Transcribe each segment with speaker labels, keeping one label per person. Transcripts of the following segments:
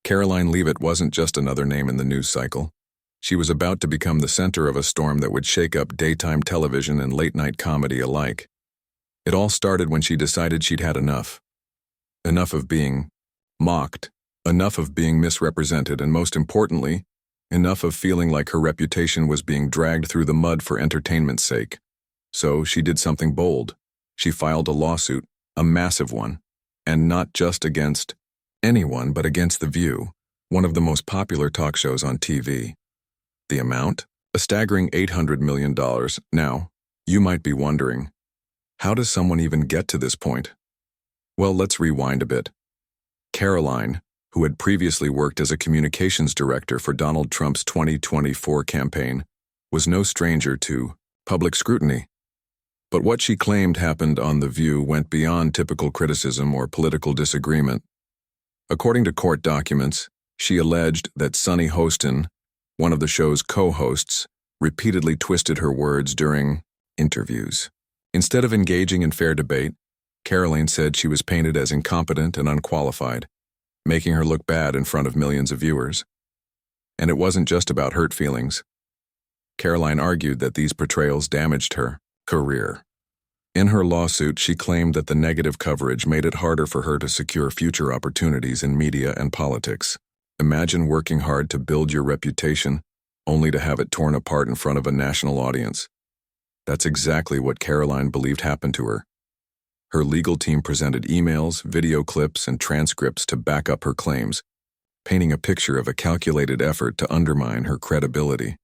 Speaker 1: Karoline Leavitt wasn't just another name in the news cycle. She was about to become the center of a storm that would shake up daytime television and late-night comedy alike. It all started when she decided she'd had enough. Enough of being mocked, enough of being misrepresented, and most importantly, enough of feeling like her reputation was being dragged through the mud for entertainment's sake. So she did something bold. She filed a lawsuit, a massive one, and not just against anyone but against The View, one of the most popular talk shows on TV. The amount? A staggering $800 million. Now, you might be wondering, how does someone even get to this point? Well, let's rewind a bit. Karoline, who had previously worked as a communications director for Donald Trump's 2024 campaign, was no stranger to public scrutiny. But what she claimed happened on The View went beyond typical criticism or political disagreement. According to court documents, she alleged that Sunny Hostin, one of the show's co-hosts, repeatedly twisted her words during interviews. Instead of engaging in fair debate, Karoline said she was painted as incompetent and unqualified, making her look bad in front of millions of viewers. And it wasn't just about hurt feelings. Karoline argued that these portrayals damaged her career. In her lawsuit, she claimed that the negative coverage made it harder for her to secure future opportunities in media and politics. Imagine working hard to build your reputation, only to have it torn apart in front of a national audience. That's exactly what Karoline believed happened to her. Her legal team presented emails, video clips, and transcripts to back up her claims, painting a picture of a calculated effort to undermine her credibility.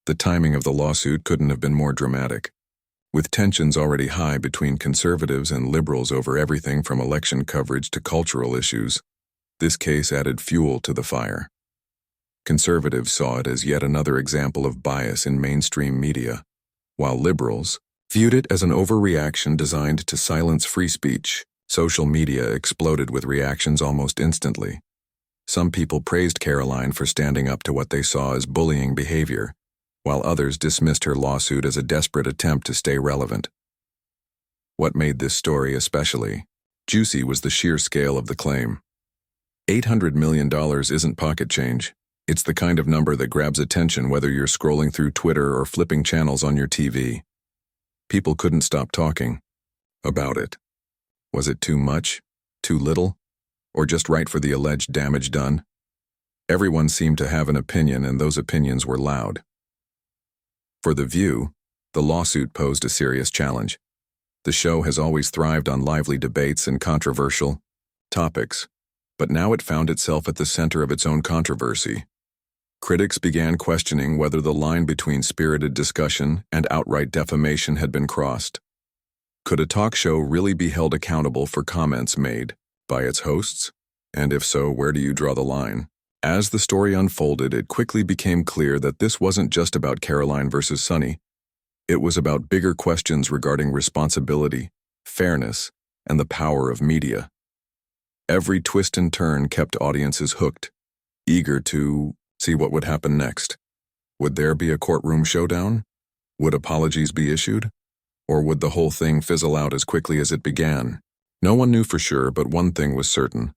Speaker 1: The timing of the lawsuit couldn't have been more dramatic. With tensions already high between conservatives and liberals over everything from election coverage to cultural issues, this case added fuel to the fire. Conservatives saw it as yet another example of bias in mainstream media, while liberals viewed it as an overreaction designed to silence free speech. Social media exploded with reactions almost instantly. Some people praised Karoline for standing up to what they saw as bullying behavior, while others dismissed her lawsuit as a desperate attempt to stay relevant. What made this story especially juicy was the sheer scale of the claim. $800 million isn't pocket change. It's the kind of number that grabs attention whether you're scrolling through Twitter or flipping channels on your TV. People couldn't stop talking about it. Was it too much? Too little? Or just right for the alleged damage done? Everyone seemed to have an opinion, and those opinions were loud. For The View, the lawsuit posed a serious challenge. The show has always thrived on lively debates and controversial topics, but now it found itself at the center of its own controversy. Critics began questioning whether the line between spirited discussion and outright defamation had been crossed. Could a talk show really be held accountable for comments made by its hosts? And if so, where do you draw the line? As the story unfolded, it quickly became clear that this wasn't just about Karoline versus Sunny. It was about bigger questions regarding responsibility, fairness, and the power of media. Every twist and turn kept audiences hooked, eager to see what would happen next. Would there be a courtroom showdown? Would apologies be issued? Or would the whole thing fizzle out as quickly as it began? No one knew for sure, but one thing was certain.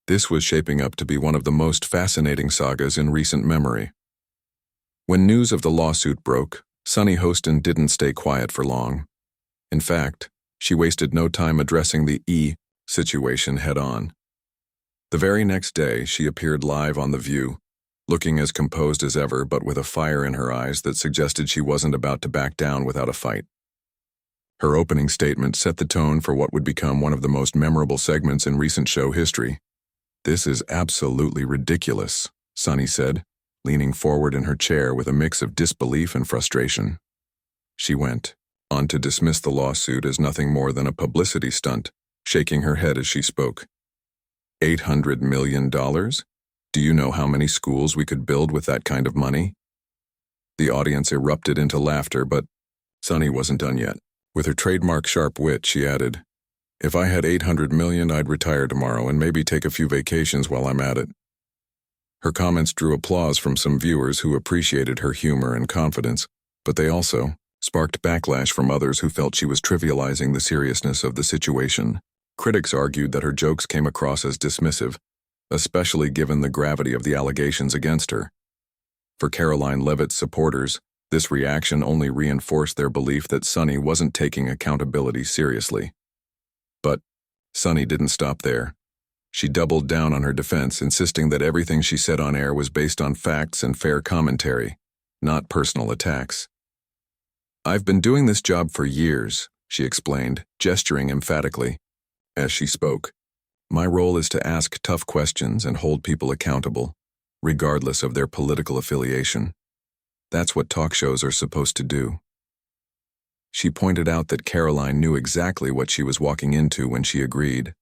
Speaker 1: This was shaping up to be one of the most fascinating sagas in recent memory. When news of the lawsuit broke, Sunny Hostin didn't stay quiet for long. In fact, she wasted no time addressing the situation head-on. The very next day, she appeared live on The View, looking as composed as ever but with a fire in her eyes that suggested she wasn't about to back down without a fight. Her opening statement set the tone for what would become one of the most memorable segments in recent show history. "This is absolutely ridiculous," Sunny said, leaning forward in her chair with a mix of disbelief and frustration. She went on to dismiss the lawsuit as nothing more than a publicity stunt, shaking her head as she spoke. $800 million? Do you know how many schools we could build with that kind of money? The audience erupted into laughter, but Sunny wasn't done yet. With her trademark sharp wit, she added, "If I had $800 million, I'd retire tomorrow and maybe take a few vacations while I'm at it." Her comments drew applause from some viewers who appreciated her humor and confidence, but they also sparked backlash from others who felt she was trivializing the seriousness of the situation. Critics argued that her jokes came across as dismissive, especially given the gravity of the allegations against her. For Karoline Leavitt's supporters, this reaction only reinforced their belief that Sunny wasn't taking accountability seriously. But Sunny didn't stop there. She doubled down on her defense, insisting that everything she said on air was based on facts and fair commentary, not personal attacks. "I've been doing this job for years," she explained, gesturing emphatically as she spoke. "My role is to ask tough questions and hold people accountable, regardless of their political affiliation. That's what talk shows are supposed to do." She pointed out that Karoline knew exactly what she was walking into when she agreed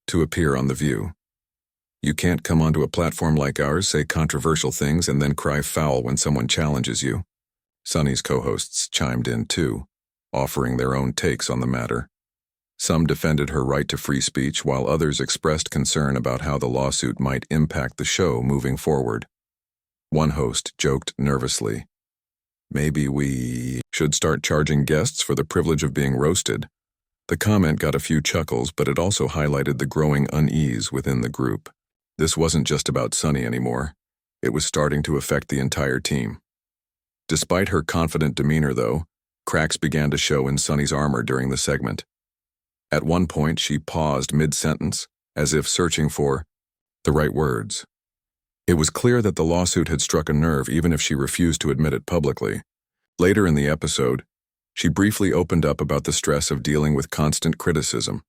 Speaker 1: to appear on The View. "You can't come onto a platform like ours, say controversial things, and then cry foul when someone challenges you." Sunny's co-hosts chimed in too, offering their own takes on the matter. Some defended her right to free speech, while others expressed concern about how the lawsuit might impact the show moving forward. One host joked nervously, "Maybe we should start charging guests for the privilege of being roasted." The comment got a few chuckles, but it also highlighted the growing unease within the group. This wasn't just about Sunny anymore. It was starting to affect the entire team. Despite her confident demeanor, though, cracks began to show in Sunny's armor during the segment. At one point, she paused mid-sentence, as if searching for the right words. It was clear that the lawsuit had struck a nerve, even if she refused to admit it publicly. Later in the episode, she briefly opened up about the stress of dealing with constant criticism,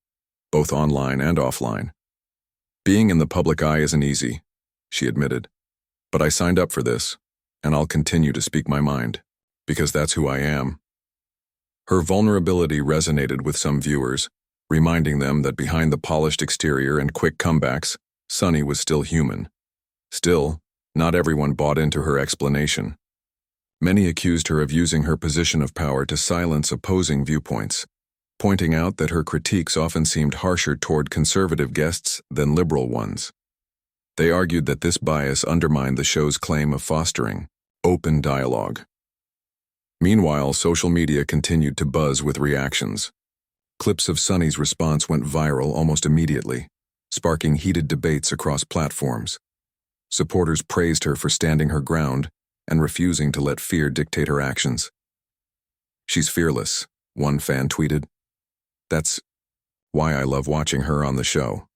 Speaker 1: both online and offline. "Being in the public eye isn't easy," she admitted. "But I signed up for this, and I'll continue to speak my mind, because that's who I am." Her vulnerability resonated with some viewers, reminding them that behind the polished exterior and quick comebacks, Sunny was still human. Still, not everyone bought into her explanation. Many accused her of using her position of power to silence opposing viewpoints, pointing out that her critiques often seemed harsher toward conservative guests than liberal ones. They argued that this bias undermined the show's claim of fostering open dialogue. Meanwhile, social media continued to buzz with reactions. Clips of Sunny's response went viral almost immediately, sparking heated debates across platforms. Supporters praised her for standing her ground and refusing to let fear dictate her actions. "She's fearless," one fan tweeted. "That's why I love watching her on the show."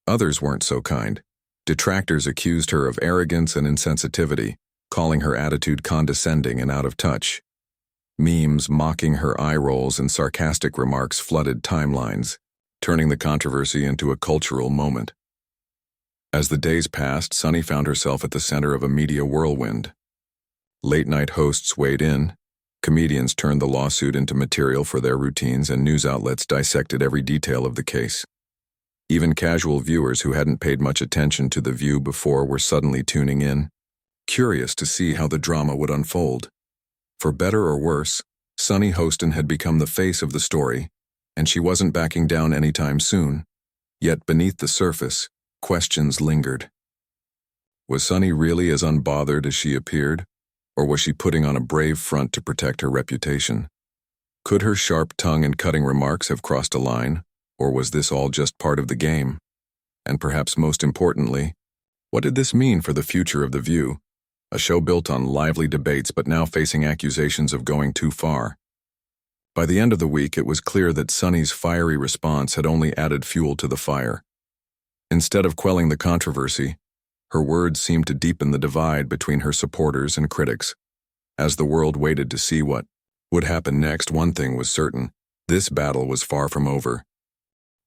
Speaker 1: Others weren't so kind. Detractors accused her of arrogance and insensitivity, calling her attitude condescending and out of touch. Memes mocking her eye rolls and sarcastic remarks flooded timelines, turning the controversy into a cultural moment. As the days passed, Sunny found herself at the center of a media whirlwind. Late-night hosts weighed in, comedians turned the lawsuit into material for their routines, and news outlets dissected every detail of the case. Even casual viewers who hadn't paid much attention to The View before were suddenly tuning in, curious to see how the drama would unfold. For better or worse, Sunny Hostin had become the face of the story, and she wasn't backing down anytime soon. Yet beneath the surface, questions lingered. Was Sunny really as unbothered as she appeared, or was she putting on a brave front to protect her reputation? Could her sharp tongue and cutting remarks have crossed a line, or was this all just part of the game? And perhaps most importantly, what did this mean for the future of The View? A show built on lively debates but now facing accusations of going too far. By the end of the week, it was clear that Sunny's fiery response had only added fuel to the fire. Instead of quelling the controversy, her words seemed to deepen the divide between her supporters and critics. As the world waited to see what would happen next, one thing was certain: this battle was far from over.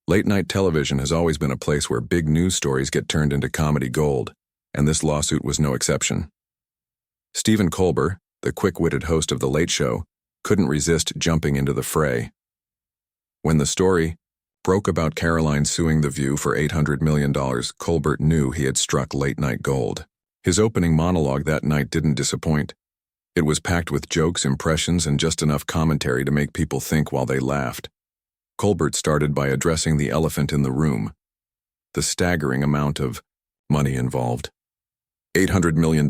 Speaker 1: Late-night television has always been a place where big news stories get turned into comedy gold, and this lawsuit was no exception. Stephen Colbert, the quick-witted host of The Late Show, couldn't resist jumping into the fray. When the story broke about Karoline suing The View for $800 million, Colbert knew he had struck late-night gold. His opening monologue that night didn't disappoint. It was packed with jokes, impressions, and just enough commentary to make people think while they laughed. Colbert started by addressing the elephant in the room: the staggering amount of money involved. $800 million?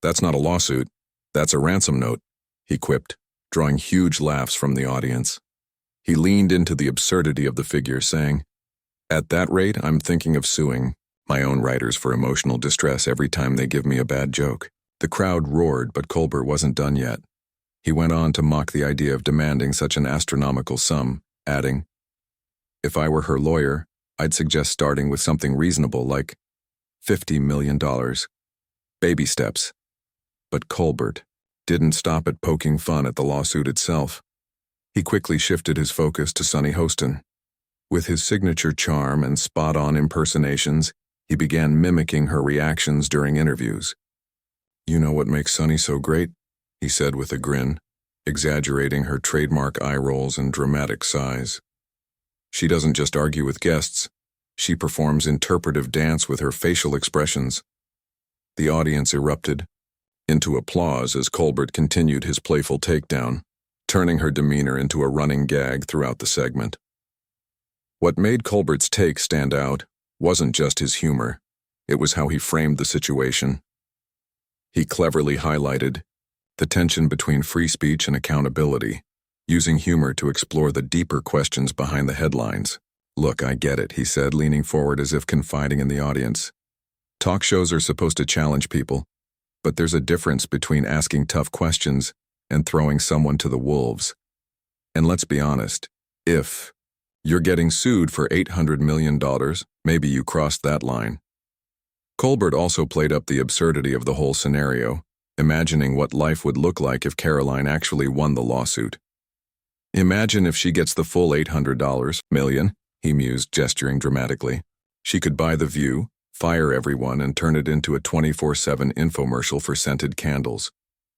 Speaker 1: That's not a lawsuit. That's a ransom note, he quipped, drawing huge laughs from the audience. He leaned into the absurdity of the figure, saying, "At that rate, I'm thinking of suing My own writers for emotional distress every time they give me a bad joke. The crowd roared, but Colbert wasn't done yet. He went on to mock the idea of demanding such an astronomical sum, adding, "If I were her lawyer, I'd suggest starting with something reasonable like $50 million. Baby steps." But Colbert didn't stop at poking fun at the lawsuit itself. He quickly shifted his focus to Sunny Hostin. With his signature charm and spot-on impersonations, he began mimicking her reactions during interviews. "You know what makes Sunny so great?" he said with a grin, exaggerating her trademark eye rolls and dramatic sighs. "She doesn't just argue with guests, she performs interpretive dance with her facial expressions." The audience erupted into applause as Colbert continued his playful takedown, turning her demeanor into a running gag throughout the segment. What made Colbert's take stand out wasn't just his humor, it was how he framed the situation. He cleverly highlighted the tension between free speech and accountability, using humor to explore the deeper questions behind the headlines. "Look, I get it," he said, leaning forward as if confiding in the audience. "Talk shows are supposed to challenge people, but there's a difference between asking tough questions and throwing someone to the wolves. And let's be honest, if you're getting sued for $800 million, maybe you crossed that line." Colbert also played up the absurdity of the whole scenario, imagining what life would look like if Karoline actually won the lawsuit. "Imagine if she gets the full $800 million, he mused, gesturing dramatically. "She could buy The View, fire everyone, and turn it into a 24/7 infomercial for scented candles.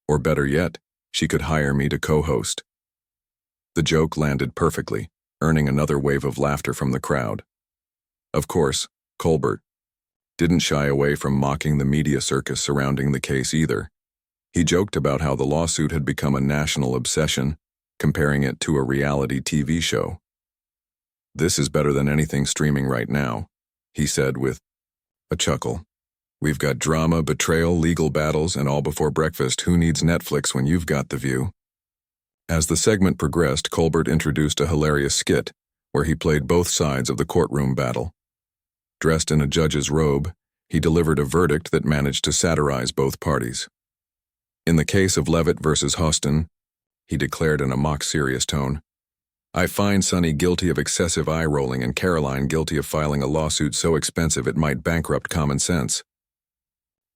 Speaker 1: Or better yet, she could hire me to co-host." The joke landed perfectly, earning another wave of laughter from the crowd. Of course, Colbert didn't shy away from mocking the media circus surrounding the case either. He joked about how the lawsuit had become a national obsession, comparing it to a reality TV show. "This is better than anything streaming right now," he said with a chuckle. "We've got drama, betrayal, legal battles, and all before breakfast. Who needs Netflix when you've got The View?" As the segment progressed, Colbert introduced a hilarious skit where he played both sides of the courtroom battle. Dressed in a judge's robe, he delivered a verdict that managed to satirize both parties. In the case of Leavitt versus Hostin, he declared in a mock-serious tone, "I find Sunny guilty of excessive eye-rolling and Karoline guilty of filing a lawsuit so expensive it might bankrupt common sense."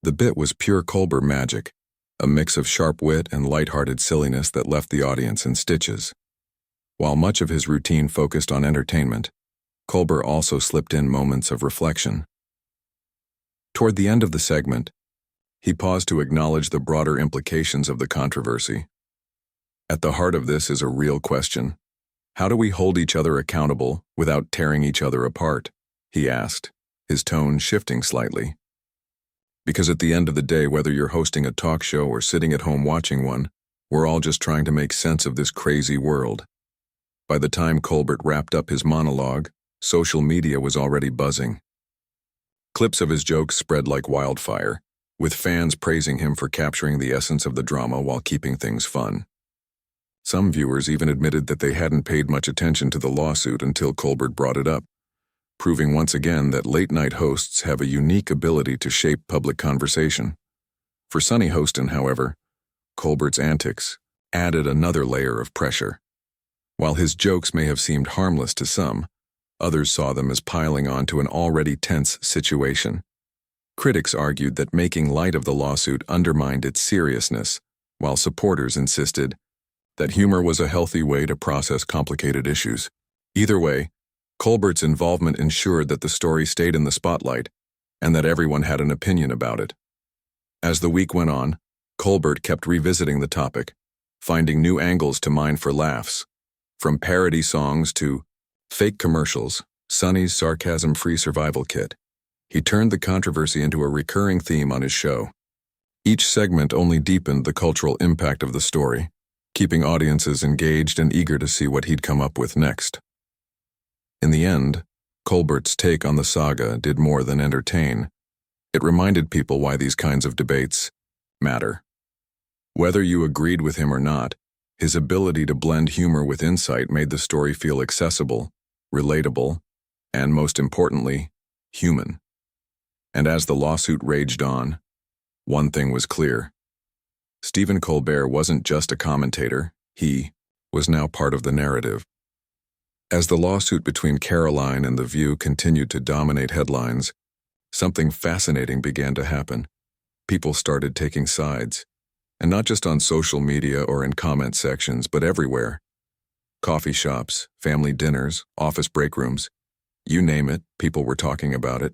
Speaker 1: The bit was pure Colbert magic, a mix of sharp wit and light-hearted silliness that left the audience in stitches. While much of his routine focused on entertainment, Colbert also slipped in moments of reflection. Toward the end of the segment, he paused to acknowledge the broader implications of the controversy. "At the heart of this is a real question. How do we hold each other accountable without tearing each other apart?" he asked, his tone shifting slightly. "Because at the end of the day, whether you're hosting a talk show or sitting at home watching one, we're all just trying to make sense of this crazy world." By the time Colbert wrapped up his monologue, social media was already buzzing. Clips of his jokes spread like wildfire, with fans praising him for capturing the essence of the drama while keeping things fun. Some viewers even admitted that they hadn't paid much attention to the lawsuit until Colbert brought it up, proving once again that late-night hosts have a unique ability to shape public conversation. For Sunny Hostin, however, Colbert's antics added another layer of pressure. While his jokes may have seemed harmless to some, others saw them as piling on to an already tense situation. Critics argued that making light of the lawsuit undermined its seriousness, while supporters insisted that humor was a healthy way to process complicated issues. Either way, Colbert's involvement ensured that the story stayed in the spotlight and that everyone had an opinion about it. As the week went on, Colbert kept revisiting the topic, finding new angles to mine for laughs. From parody songs to fake commercials, Sunny's sarcasm-free survival kit. He turned the controversy into a recurring theme on his show. Each segment only deepened the cultural impact of the story, keeping audiences engaged and eager to see what he'd come up with next. In the end, Colbert's take on the saga did more than entertain. It reminded people why these kinds of debates matter. Whether you agreed with him or not, his ability to blend humor with insight made the story feel accessible, relatable, and most importantly, human. And as the lawsuit raged on, one thing was clear. Stephen Colbert wasn't just a commentator, he was now part of the narrative. As the lawsuit between Karoline and The View continued to dominate headlines, something fascinating began to happen. People started taking sides, and not just on social media or in comment sections, but everywhere. Coffee shops, family dinners, office break rooms, you name it, people were talking about it.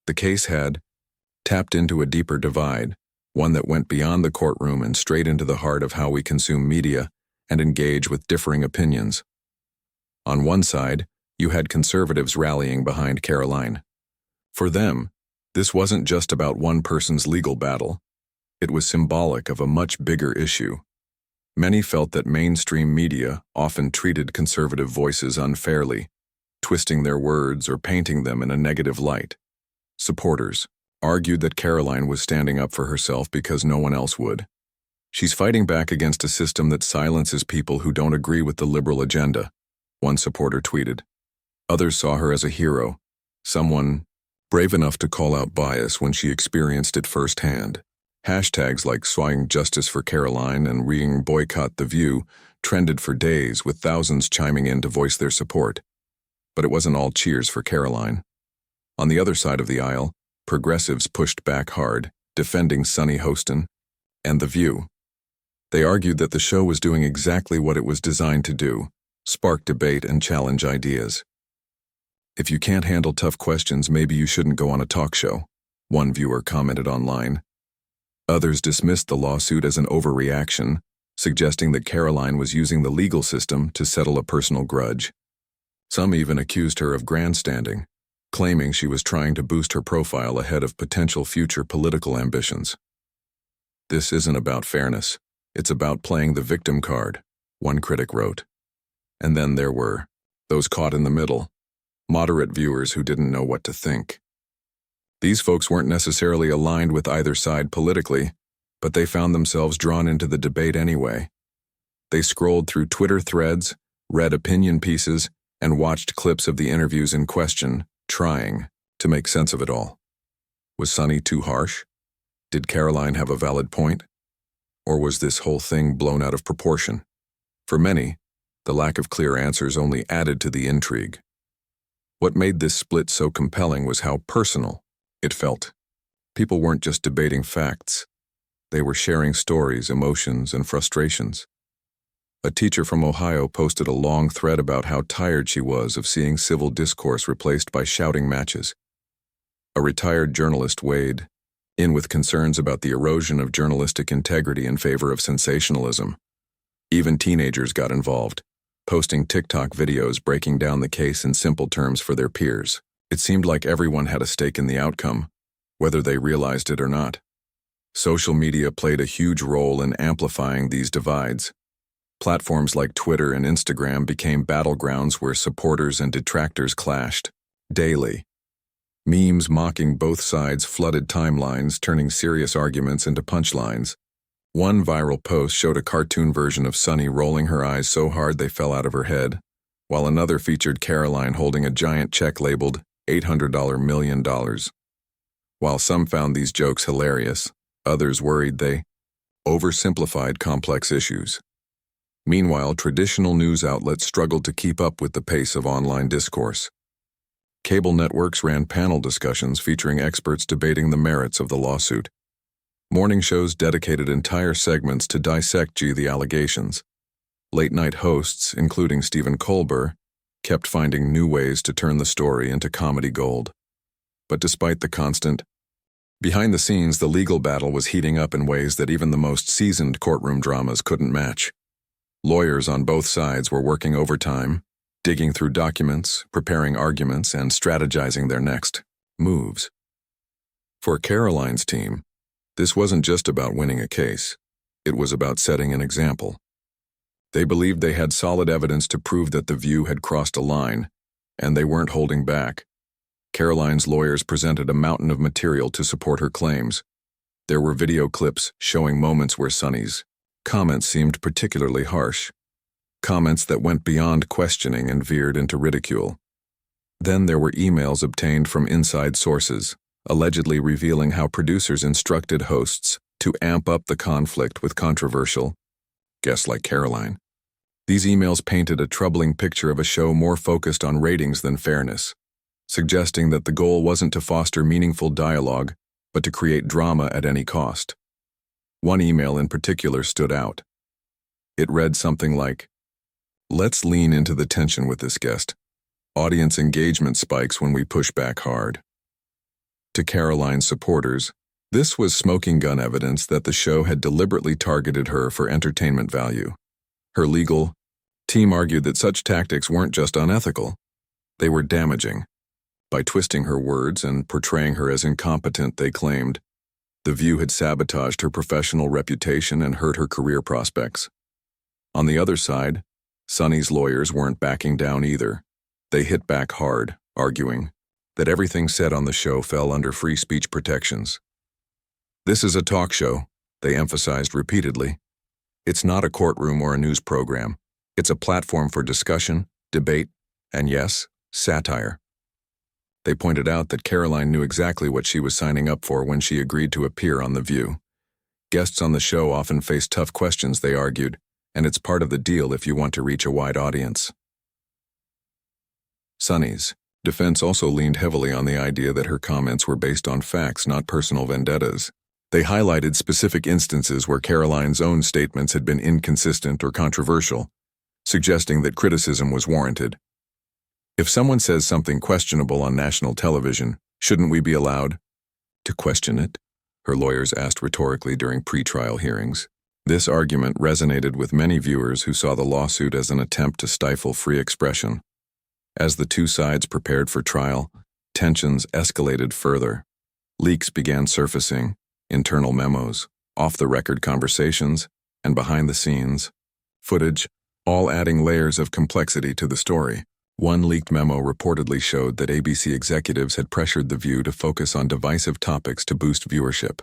Speaker 1: The case had tapped into a deeper divide, one that went beyond the courtroom and straight into the heart of how we consume media and engage with differing opinions. On one side, you had conservatives rallying behind Karoline. For them, this wasn't just about one person's legal battle. It was symbolic of a much bigger issue. Many felt that mainstream media often treated conservative voices unfairly, twisting their words or painting them in a negative light. Supporters argued that Karoline was standing up for herself because no one else would. She's fighting back against a system that silences people who don't agree with the liberal agenda, one supporter tweeted. Others saw her as a hero, someone brave enough to call out bias when she experienced it firsthand. Hashtags like swaying justice for Karoline and ring boycott The View trended for days, with thousands chiming in to voice their support. But it wasn't all cheers for Karoline. On the other side of the aisle, progressives pushed back hard, defending Sunny Hostin and The View. They argued that the show was doing exactly what it was designed to do, spark debate and challenge ideas. If you can't handle tough questions, maybe you shouldn't go on a talk show, one viewer commented online. Others dismissed the lawsuit as an overreaction, suggesting that Karoline was using the legal system to settle a personal grudge. Some even accused her of grandstanding, claiming she was trying to boost her profile ahead of potential future political ambitions. This isn't about fairness, it's about playing the victim card, one critic wrote. And then there were those caught in the middle, moderate viewers who didn't know what to think. These folks weren't necessarily aligned with either side politically, but they found themselves drawn into the debate anyway. They scrolled through Twitter threads, read opinion pieces, and watched clips of the interviews in question, trying to make sense of it all. Was Sunny too harsh? Did Karoline have a valid point? Or was this whole thing blown out of proportion? For many, the lack of clear answers only added to the intrigue. What made this split so compelling was how personal it felt. People weren't just debating facts. They were sharing stories, emotions, and frustrations. A teacher from Ohio posted a long thread about how tired she was of seeing civil discourse replaced by shouting matches. A retired journalist weighed in with concerns about the erosion of journalistic integrity in favor of sensationalism. Even teenagers got involved, posting TikTok videos breaking down the case in simple terms for their peers. It seemed like everyone had a stake in the outcome, whether they realized it or not. Social media played a huge role in amplifying these divides. Platforms like Twitter and Instagram became battlegrounds where supporters and detractors clashed daily. Memes mocking both sides flooded timelines, turning serious arguments into punchlines. One viral post showed a cartoon version of Sunny rolling her eyes so hard they fell out of her head, while another featured Karoline holding a giant check labeled $800 million. While some found these jokes hilarious, others worried they oversimplified complex issues. Meanwhile, traditional news outlets struggled to keep up with the pace of online discourse. Cable networks ran panel discussions featuring experts debating the merits of the lawsuit. Morning shows dedicated entire segments to dissect the allegations. Late-night hosts, including Stephen Colbert, kept finding new ways to turn the story into comedy gold. But despite the constant behind the scenes, the legal battle was heating up in ways that even the most seasoned courtroom dramas couldn't match. Lawyers on both sides were working overtime, digging through documents, preparing arguments, and strategizing their next moves. For Karoline's team, this wasn't just about winning a case. It was about setting an example. They believed they had solid evidence to prove that The View had crossed a line, and they weren't holding back. Karoline's lawyers presented a mountain of material to support her claims. There were video clips showing moments where Sunny's comments seemed particularly harsh, comments that went beyond questioning and veered into ridicule. Then there were emails obtained from inside sources, allegedly revealing how producers instructed hosts to amp up the conflict with controversial guests like Karoline. These emails painted a troubling picture of a show more focused on ratings than fairness, suggesting that the goal wasn't to foster meaningful dialogue, but to create drama at any cost. One email in particular stood out. It read something like, "Let's lean into the tension with this guest. Audience engagement spikes when we push back hard." To Karoline's supporters, this was smoking gun evidence that the show had deliberately targeted her for entertainment value. Her legal team argued that such tactics weren't just unethical, they were damaging. By twisting her words and portraying her as incompetent, they claimed, The View had sabotaged her professional reputation and hurt her career prospects. On the other side, Sunny's lawyers weren't backing down either. They hit back hard, arguing that everything said on the show fell under free speech protections. "This is a talk show," they emphasized repeatedly. "It's not a courtroom or a news program. It's a platform for discussion, debate, and yes, satire." They pointed out that Karoline knew exactly what she was signing up for when she agreed to appear on The View. Guests on the show often face tough questions, they argued, and it's part of the deal if you want to reach a wide audience. Sunny's defense also leaned heavily on the idea that her comments were based on facts, not personal vendettas. They highlighted specific instances where Karoline's own statements had been inconsistent or controversial, suggesting that criticism was warranted. If someone says something questionable on national television, shouldn't we be allowed to question it? Her lawyers asked rhetorically during pre-trial hearings. This argument resonated with many viewers who saw the lawsuit as an attempt to stifle free expression. As the two sides prepared for trial, tensions escalated further. Leaks began surfacing, internal memos, off-the-record conversations, and behind-the-scenes footage, all adding layers of complexity to the story. One leaked memo reportedly showed that ABC executives had pressured The View to focus on divisive topics to boost viewership.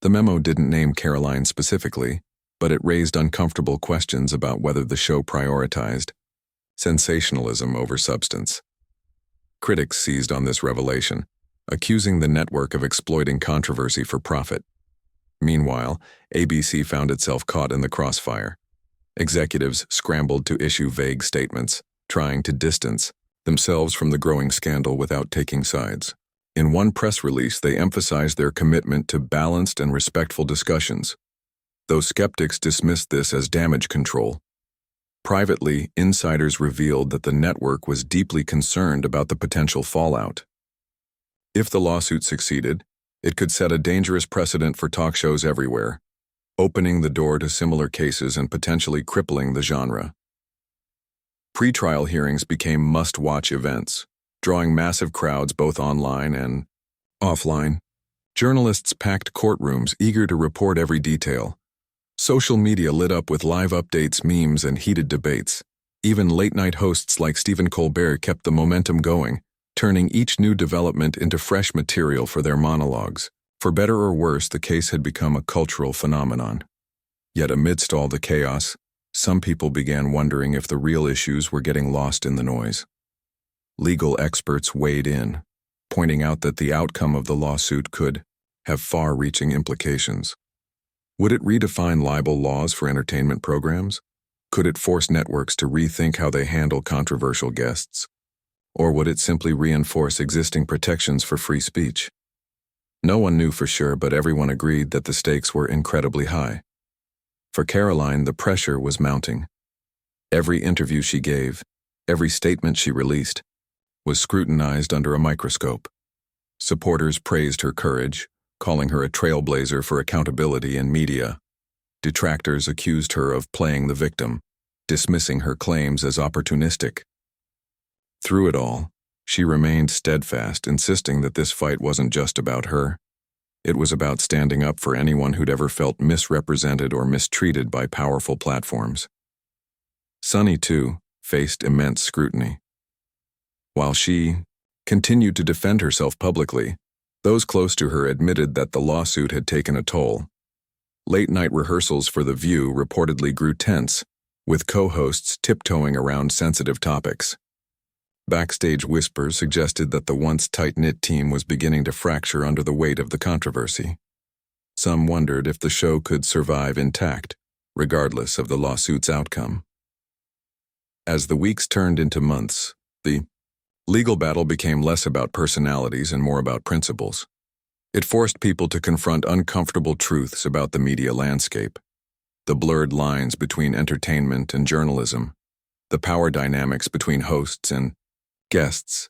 Speaker 1: The memo didn't name Karoline specifically, but it raised uncomfortable questions about whether the show prioritized sensationalism over substance. Critics seized on this revelation, accusing the network of exploiting controversy for profit. Meanwhile, ABC found itself caught in the crossfire. Executives scrambled to issue vague statements, trying to distance themselves from the growing scandal without taking sides. In one press release, they emphasized their commitment to balanced and respectful discussions, though skeptics dismissed this as damage control. Privately, insiders revealed that the network was deeply concerned about the potential fallout. If the lawsuit succeeded, it could set a dangerous precedent for talk shows everywhere, opening the door to similar cases and potentially crippling the genre. Pre-trial hearings became must-watch events, drawing massive crowds both online and offline. Journalists packed courtrooms, eager to report every detail. Social media lit up with live updates, memes, and heated debates. Even late-night hosts like Stephen Colbert kept the momentum going, turning each new development into fresh material for their monologues. For better or worse, the case had become a cultural phenomenon. Yet amidst all the chaos, some people began wondering if the real issues were getting lost in the noise. Legal experts weighed in, pointing out that the outcome of the lawsuit could have far-reaching implications. Would it redefine libel laws for entertainment programs? Could it force networks to rethink how they handle controversial guests? Or would it simply reinforce existing protections for free speech? No one knew for sure, but everyone agreed that the stakes were incredibly high. For Karoline, the pressure was mounting. Every interview she gave, every statement she released, was scrutinized under a microscope. Supporters praised her courage, calling her a trailblazer for accountability in media. Detractors accused her of playing the victim, dismissing her claims as opportunistic. Through it all, she remained steadfast, insisting that this fight wasn't just about her. It was about standing up for anyone who'd ever felt misrepresented or mistreated by powerful platforms. Sunny, too, faced immense scrutiny. While she continued to defend herself publicly, those close to her admitted that the lawsuit had taken a toll. Late-night rehearsals for The View reportedly grew tense, with co-hosts tiptoeing around sensitive topics. Backstage whispers suggested that the once tight-knit team was beginning to fracture under the weight of the controversy. Some wondered if the show could survive intact, regardless of the lawsuit's outcome. As the weeks turned into months, the legal battle became less about personalities and more about principles. It forced people to confront uncomfortable truths about the media landscape, the blurred lines between entertainment and journalism, the power dynamics between hosts and guests,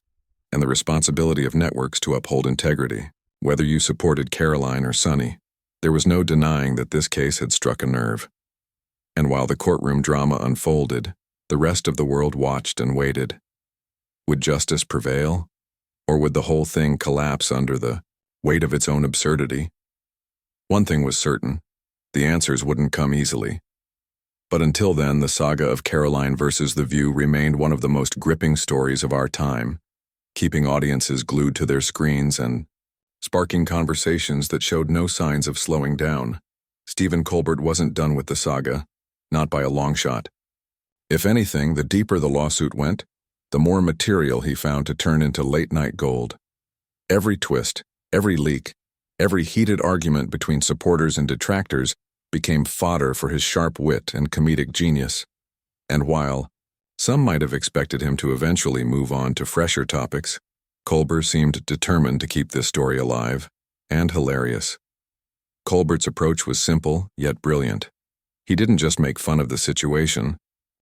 Speaker 1: and the responsibility of networks to uphold integrity. Whether you supported Karoline or Sonny, there was no denying that this case had struck a nerve. And while the courtroom drama unfolded, the rest of the world watched and waited. Would justice prevail? Or would the whole thing collapse under the weight of its own absurdity? One thing was certain: the answers wouldn't come easily. But until then, the saga of Karoline versus The View remained one of the most gripping stories of our time, keeping audiences glued to their screens and sparking conversations that showed no signs of slowing down. Stephen Colbert wasn't done with the saga, not by a long shot. If anything, the deeper the lawsuit went, the more material he found to turn into late-night gold. Every twist, every leak, every heated argument between supporters and detractors became fodder for his sharp wit and comedic genius. And while some might have expected him to eventually move on to fresher topics, Colbert seemed determined to keep this story alive and hilarious. Colbert's approach was simple, yet brilliant. He didn't just make fun of the situation,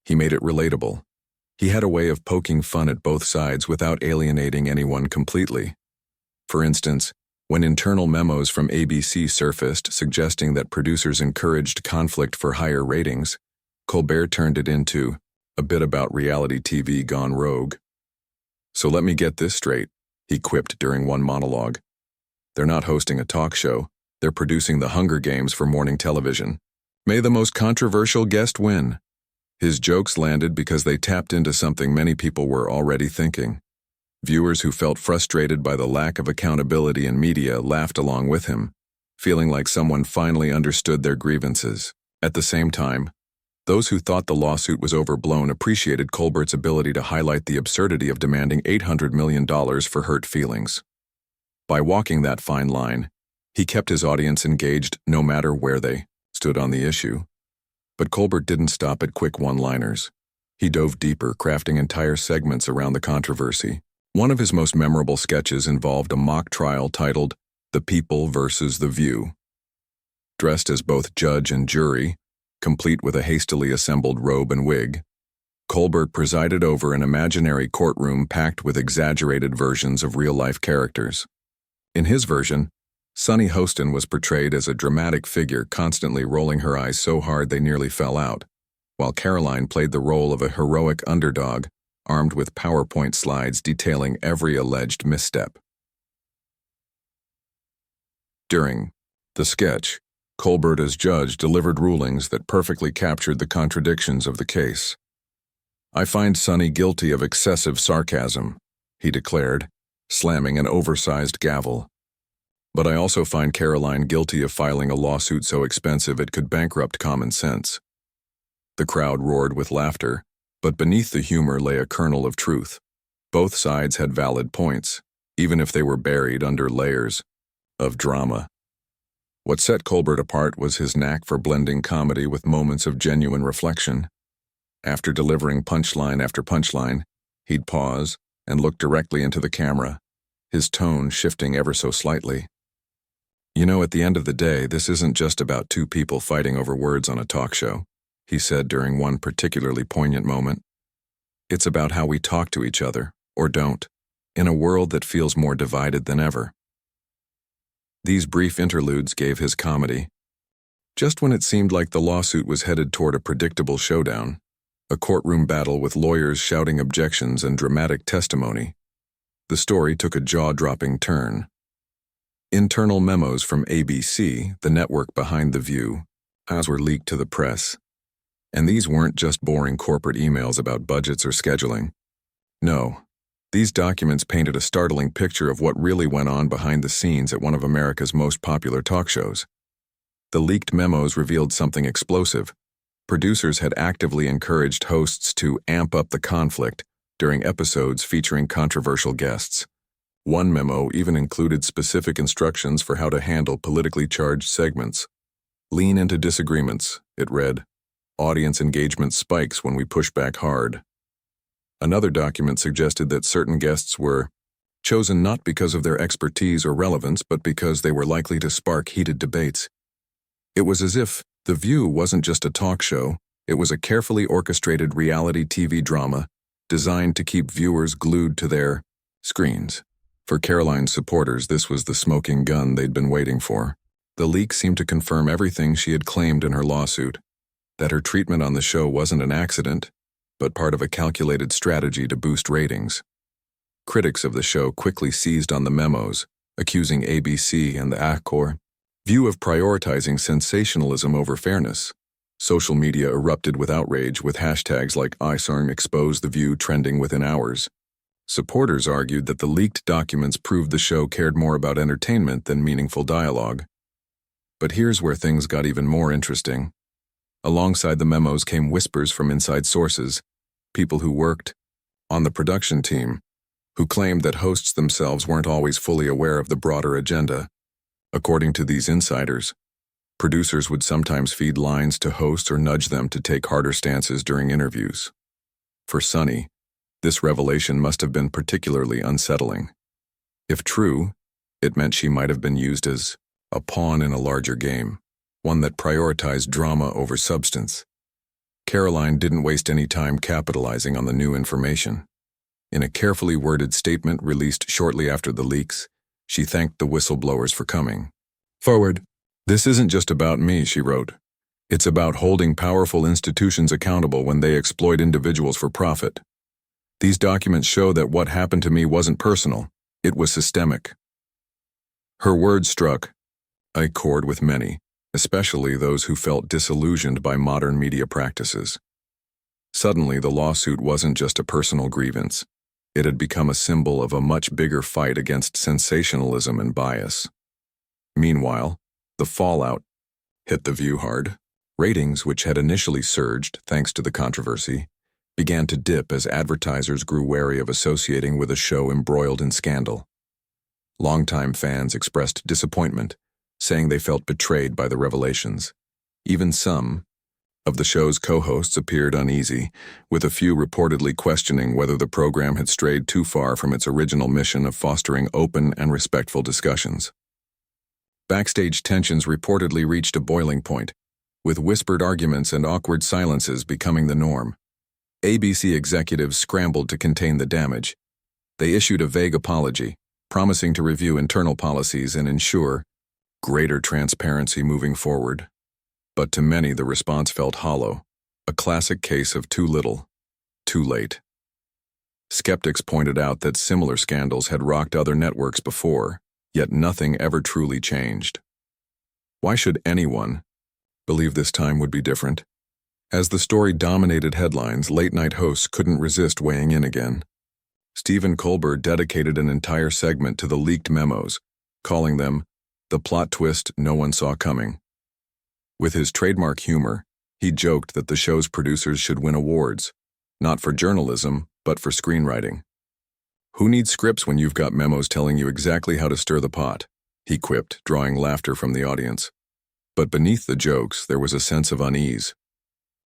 Speaker 1: he made it relatable. He had a way of poking fun at both sides without alienating anyone completely. For instance, when internal memos from ABC surfaced suggesting that producers encouraged conflict for higher ratings, Colbert turned it into a bit about reality TV gone rogue. "So let me get this straight," he quipped during one monologue. "They're not hosting a talk show, they're producing the Hunger Games for morning television. May the most controversial guest win." His jokes landed because they tapped into something many people were already thinking. Viewers who felt frustrated by the lack of accountability in media laughed along with him, feeling like someone finally understood their grievances. At the same time, those who thought the lawsuit was overblown appreciated Colbert's ability to highlight the absurdity of demanding $800 million for hurt feelings. By walking that fine line, he kept his audience engaged no matter where they stood on the issue. But Colbert didn't stop at quick one-liners. He dove deeper, crafting entire segments around the controversy. One of his most memorable sketches involved a mock trial titled "The People versus The View." Dressed as both judge and jury, complete with a hastily assembled robe and wig, Colbert presided over an imaginary courtroom packed with exaggerated versions of real-life characters. In his version, Sonny Hostin was portrayed as a dramatic figure constantly rolling her eyes so hard they nearly fell out, while Karoline played the role of a heroic underdog, armed with PowerPoint slides detailing every alleged misstep. During the sketch, Colbert as judge delivered rulings that perfectly captured the contradictions of the case. "I find Sonny guilty of excessive sarcasm," he declared, slamming an oversized gavel. "But I also find Karoline guilty of filing a lawsuit so expensive it could bankrupt common sense." The crowd roared with laughter, but beneath the humor lay a kernel of truth. Both sides had valid points, even if they were buried under layers of drama. What set Colbert apart was his knack for blending comedy with moments of genuine reflection. After delivering punchline after punchline, he'd pause and look directly into the camera, his tone shifting ever so slightly. "You know, at the end of the day, this isn't just about two people fighting over words on a talk show," he said during one particularly poignant moment. "It's about how we talk to each other, or don't, in a world that feels more divided than ever." These brief interludes gave his comedy. Just when it seemed like the lawsuit was headed toward a predictable showdown, a courtroom battle with lawyers shouting objections and dramatic testimony, the story took a jaw-dropping turn. Internal memos from ABC, the network behind The View, were leaked to the press. And these weren't just boring corporate emails about budgets or scheduling. No, these documents painted a startling picture of what really went on behind the scenes at one of America's most popular talk shows. The leaked memos revealed something explosive. Producers had actively encouraged hosts to amp up the conflict, during episodes featuring controversial guests. One memo even included specific instructions for how to handle politically charged segments. Lean into disagreements, it read. Audience engagement spikes when we push back hard. Another document suggested that certain guests were chosen not because of their expertise or relevance, but because they were likely to spark heated debates. It was as if The View wasn't just a talk show, it was a carefully orchestrated reality TV drama designed to keep viewers glued to their screens. For Karoline's supporters, this was the smoking gun they'd been waiting for. The leak seemed to confirm everything she had claimed in her lawsuit, that her treatment on the show wasn't an accident, but part of a calculated strategy to boost ratings. Critics of the show quickly seized on the memos, accusing ABC and the Accor View of prioritizing sensationalism over fairness. Social media erupted with outrage, with hashtags like ISARN expose The View trending within hours. Supporters argued that the leaked documents proved the show cared more about entertainment than meaningful dialogue. But here's where things got even more interesting. Alongside the memos came whispers from inside sources, people who worked on the production team, who claimed that hosts themselves weren't always fully aware of the broader agenda. According to these insiders, producers would sometimes feed lines to hosts or nudge them to take harder stances during interviews. For Sunny, this revelation must have been particularly unsettling. If true, it meant she might have been used as a pawn in a larger game, one that prioritized drama over substance. Karoline didn't waste any time capitalizing on the new information. In a carefully worded statement released shortly after the leaks, she thanked the whistleblowers for coming forward. "This isn't just about me," she wrote. "It's about holding powerful institutions accountable when they exploit individuals for profit. These documents show that what happened to me wasn't personal, it was systemic." Her words struck a chord with many, especially those who felt disillusioned by modern media practices. Suddenly, the lawsuit wasn't just a personal grievance. It had become a symbol of a much bigger fight against sensationalism and bias. Meanwhile, the fallout hit The View hard. Ratings, which had initially surged thanks to the controversy, began to dip as advertisers grew wary of associating with a show embroiled in scandal. Longtime fans expressed disappointment, saying they felt betrayed by the revelations. Even some of the show's co-hosts appeared uneasy, with a few reportedly questioning whether the program had strayed too far from its original mission of fostering open and respectful discussions. Backstage tensions reportedly reached a boiling point, with whispered arguments and awkward silences becoming the norm. ABC executives scrambled to contain the damage. They issued a vague apology, promising to review internal policies and ensure greater transparency moving forward. But to many, the response felt hollow, a classic case of too little, too late. Skeptics pointed out that similar scandals had rocked other networks before, yet nothing ever truly changed. Why should anyone believe this time would be different? As the story dominated headlines, late-night hosts couldn't resist weighing in again. Stephen Colbert dedicated an entire segment to the leaked memos, calling them the plot twist no one saw coming. With his trademark humor, he joked that the show's producers should win awards, not for journalism, but for screenwriting. "Who needs scripts when you've got memos telling you exactly how to stir the pot?" he quipped, drawing laughter from the audience. But beneath the jokes, there was a sense of unease.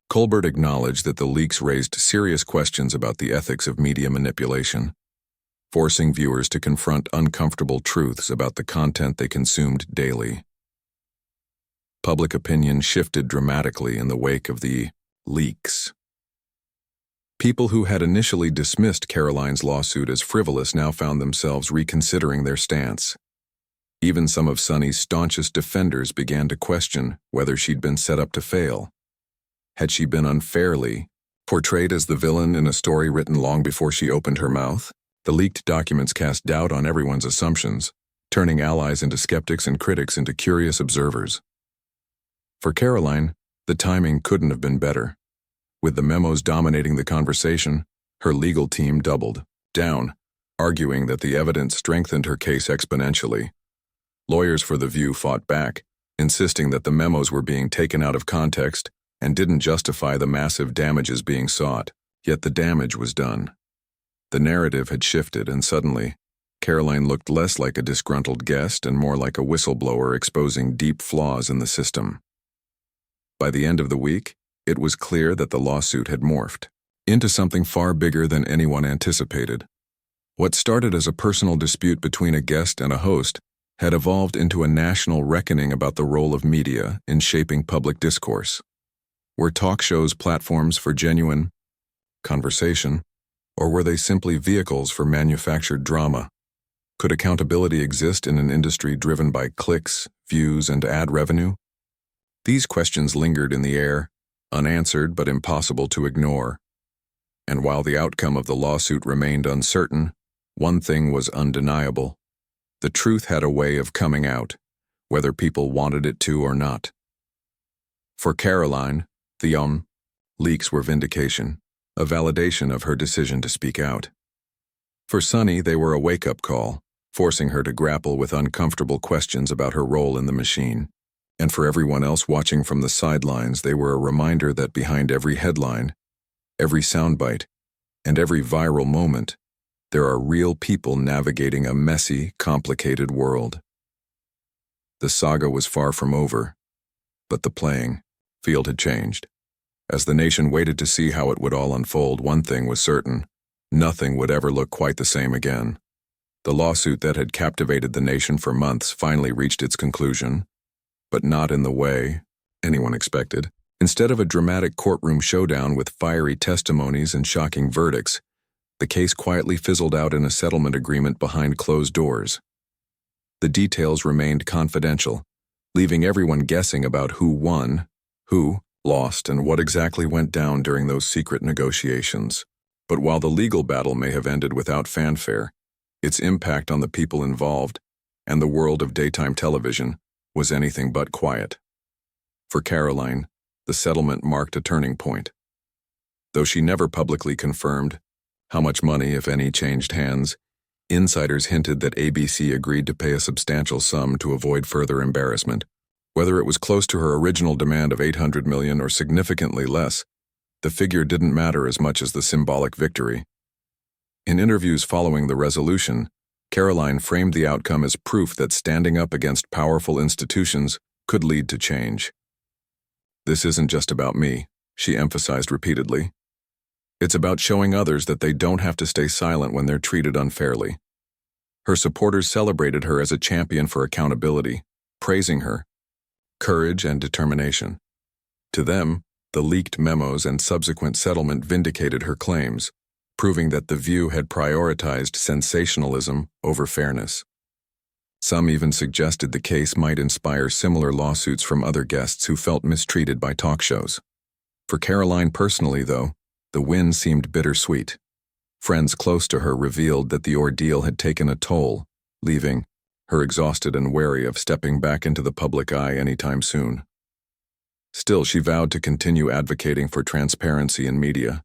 Speaker 1: Colbert acknowledged that the leaks raised serious questions about the ethics of media manipulation, forcing viewers to confront uncomfortable truths about the content they consumed daily. Public opinion shifted dramatically in the wake of the leaks. People who had initially dismissed Karoline's lawsuit as frivolous now found themselves reconsidering their stance. Even some of Sunny's staunchest defenders began to question whether she'd been set up to fail. Had she been unfairly portrayed as the villain in a story written long before she opened her mouth? The leaked documents cast doubt on everyone's assumptions, turning allies into skeptics and critics into curious observers. For Karoline, the timing couldn't have been better. With the memos dominating the conversation, her legal team doubled down, arguing that the evidence strengthened her case exponentially. Lawyers for The View fought back, insisting that the memos were being taken out of context and didn't justify the massive damages being sought, yet the damage was done. The narrative had shifted, and suddenly, Karoline looked less like a disgruntled guest and more like a whistleblower exposing deep flaws in the system. By the end of the week, it was clear that the lawsuit had morphed into something far bigger than anyone anticipated. What started as a personal dispute between a guest and a host had evolved into a national reckoning about the role of media in shaping public discourse. Were talk shows platforms for genuine conversation, or were they simply vehicles for manufactured drama? Could accountability exist in an industry driven by clicks, views, and ad revenue? These questions lingered in the air, unanswered but impossible to ignore. And while the outcome of the lawsuit remained uncertain, one thing was undeniable. The truth had a way of coming out, whether people wanted it to or not. For Karoline, the leaks were vindication, a validation of her decision to speak out. For Sunny, they were a wake-up call, forcing her to grapple with uncomfortable questions about her role in the machine. And for everyone else watching from the sidelines, they were a reminder that behind every headline, every soundbite, and every viral moment, there are real people navigating a messy, complicated world. The saga was far from over, but the playing field had changed. As the nation waited to see how it would all unfold, one thing was certain: nothing would ever look quite the same again. The lawsuit that had captivated the nation for months finally reached its conclusion, but not in the way anyone expected. Instead of a dramatic courtroom showdown with fiery testimonies and shocking verdicts, the case quietly fizzled out in a settlement agreement behind closed doors. The details remained confidential, leaving everyone guessing about who won, who lost, and what exactly went down during those secret negotiations. But while the legal battle may have ended without fanfare, its impact on the people involved and the world of daytime television was anything but quiet. For Karoline, the settlement marked a turning point. Though she never publicly confirmed how much money, if any, changed hands, insiders hinted that ABC agreed to pay a substantial sum to avoid further embarrassment. Whether it was close to her original demand of $800 million or significantly less, the figure didn't matter as much as the symbolic victory. In interviews following the resolution, Karoline framed the outcome as proof that standing up against powerful institutions could lead to change. "This isn't just about me," she emphasized repeatedly. "It's about showing others that they don't have to stay silent when they're treated unfairly." Her supporters celebrated her as a champion for accountability, praising her courage and determination. To them, the leaked memos and subsequent settlement vindicated her claims, proving that The View had prioritized sensationalism over fairness. Some even suggested the case might inspire similar lawsuits from other guests who felt mistreated by talk shows. For Karoline personally, though, the win seemed bittersweet. Friends close to her revealed that the ordeal had taken a toll, leaving her exhausted and wary of stepping back into the public eye anytime soon. Still, she vowed to continue advocating for transparency in media,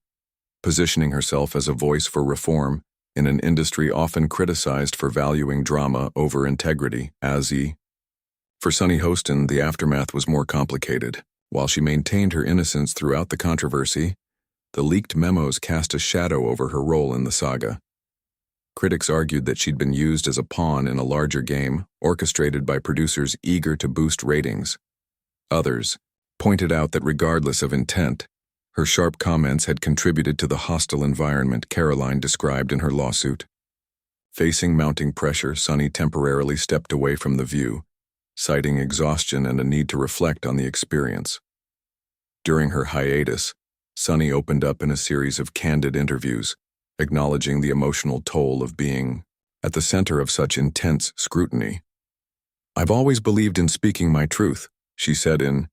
Speaker 1: positioning herself as a voice for reform in an industry often criticized for valuing drama over integrity. For Sunny Hostin, the aftermath was more complicated. While she maintained her innocence throughout the controversy, the leaked memos cast a shadow over her role in the saga. Critics argued that she'd been used as a pawn in a larger game, orchestrated by producers eager to boost ratings. Others pointed out that regardless of intent, her sharp comments had contributed to the hostile environment Karoline described in her lawsuit. Facing mounting pressure, Sunny temporarily stepped away from The View, citing exhaustion and a need to reflect on the experience. During her hiatus, Sunny opened up in a series of candid interviews, acknowledging the emotional toll of being at the center of such intense scrutiny. "I've always believed in speaking my truth," she said in